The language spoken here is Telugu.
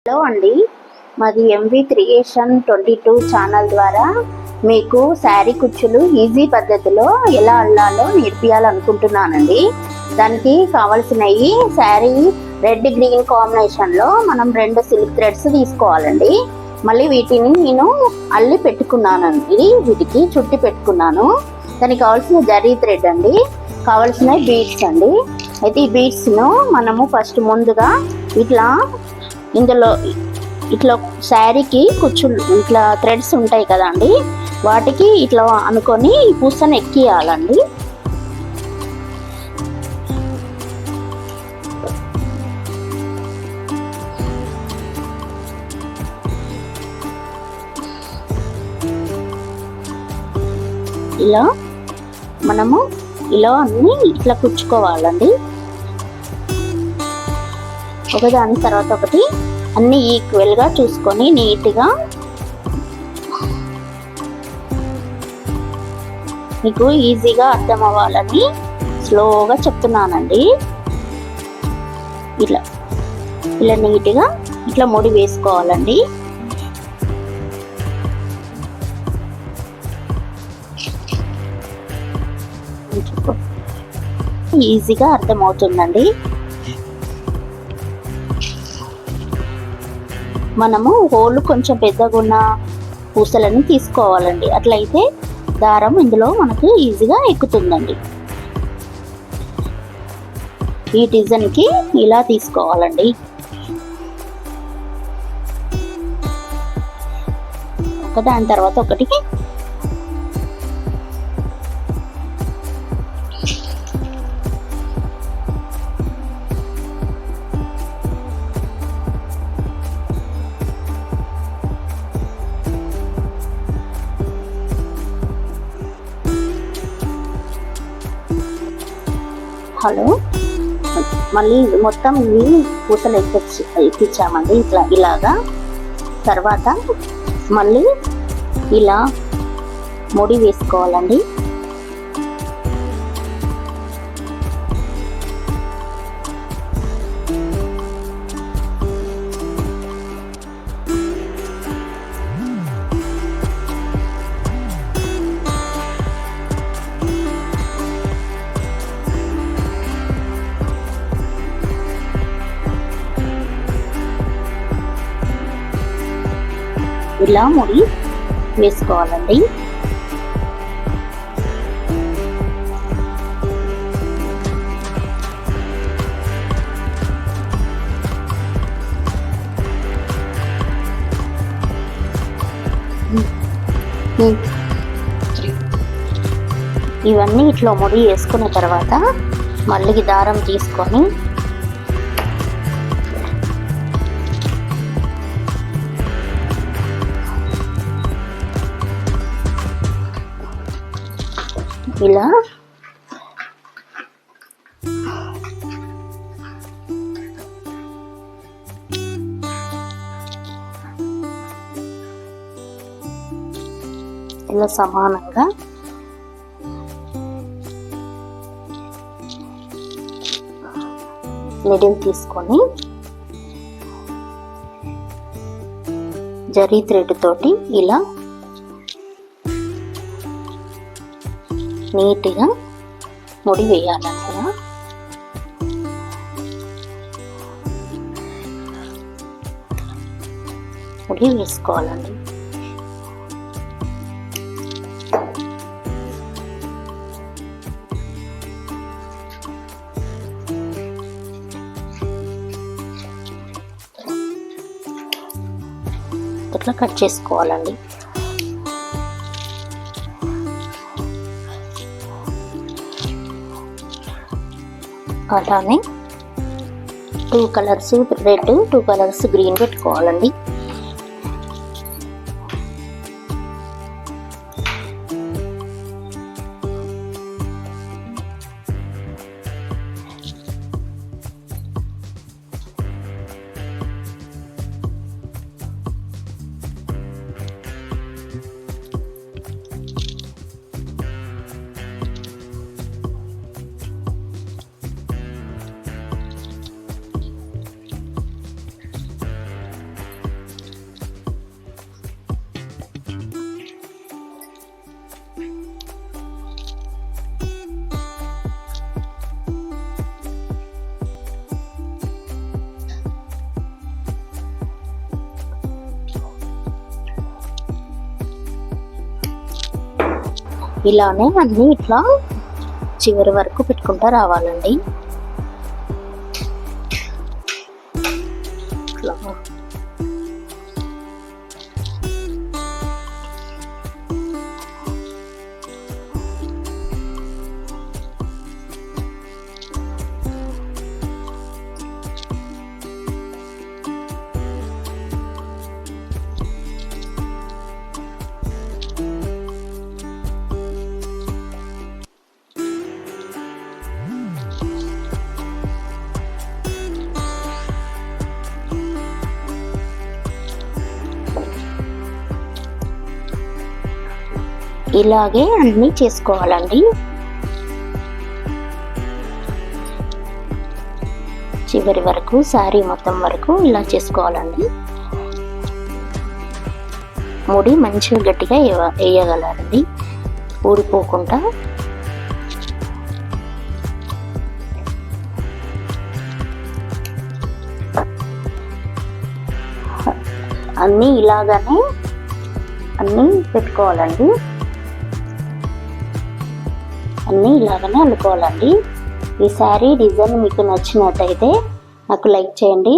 హలో అండి, మాది ఎంవి క్రియేషన్ 22 ఛానల్ ద్వారా మీకు శారీ కుచ్చులు ఈజీ పద్ధతిలో ఎలా అల్లాలో నేర్పియాలనుకుంటున్నానండి. దానికి కావాల్సినవి శారీ రెడ్ గ్రీన్ కాంబినేషన్లో మనం 2 సిల్క్ థ్రెడ్స్ తీసుకోవాలండి. మళ్ళీ వీటిని నేను అల్లి పెట్టుకున్నానండి, వీటికి చుట్టి పెట్టుకున్నాను. దానికి కావాల్సిన జరీ థ్రెడ్ అండి, కావాల్సిన బీడ్స్ అండి. అయితే ఈ బీడ్స్ను మనము ఫస్ట్ ముందుగా ఇందులో ఇట్లా శారీకి కుచ్చులు ఇట్లా థ్రెడ్స్ ఉంటాయి కదా అండి, వాటికి ఇట్లా అనుకొని ఈ పూసను ఎక్కియాలండి. ఇలా మనము అన్నీ ఇట్లా కుచ్చుకోవాలండి, ఒకదాని తర్వాత ఒకటి అన్నీ ఈక్వల్గా చూసుకొని నీట్గా. మీకు ఈజీగా అర్థం అవ్వాలని స్లోగా చెప్తున్నానండి. ఇలా నీట్గా ఇట్లా ముడి వేసుకోవాలండి. ఈజీగా అర్థమవుతుందండి. మనము హోల్ కొంచెం పెద్దగా ఉన్న పూసలను తీసుకోవాలండి, అట్లయితే దారం ఇందులో మనకు ఈజీగా ఎక్కుతుందండి. ఈ డిజైన్కి ఇలా తీసుకోవాలండి. ఒకదాని తర్వాత ఒకటి హలో, మళ్ళీ మొత్తం ఇవి పూసలు ఎక్కించామండి ఇలాగా. తర్వాత మళ్ళీ ఇలా ముడి వేసుకోవాలండి. ఇలా ముడి వేసుకోవాలండి. ఇవన్నీ ఇట్లా ముడి వేసుకున్న తర్వాత మళ్ళీ దారం తీసుకొని ఇలా సమానంగా నిడిల్ తీసుకొని జరీ థ్రెడ్ తోటి ఇలా నీట్గా ముడి వేయాలండి. ముడి వేసుకోవాలండి. ఇట్లా కట్ చేసుకోవాలండి. అలానే 2 కలర్స్ రెడ్, 2 కలర్స్ గ్రీన్ పెట్టుకోవాలండి. ఇలానే అన్నీ ఇట్లా చివరి వరకు పెట్టుకుంటూ రావాలండి. ఇట్లా ఇలాగే అన్నీ చేసుకోవాలండి. చివరి వరకు శారీ మొత్తం వరకు ఇలా చేసుకోవాలండి. ముడి మంచిగా గట్టిగా వేయగలండి, ఊడిపోకుండా. అన్నీ ఇలాగనే అన్నీ పెట్టుకోవాలండి, అన్నీ ఇలాగనే అల్లుకోవాలండి. ఈ శారీ డిజైన్ మీకు నచ్చినట్టయితే నాకు లైక్ చేయండి.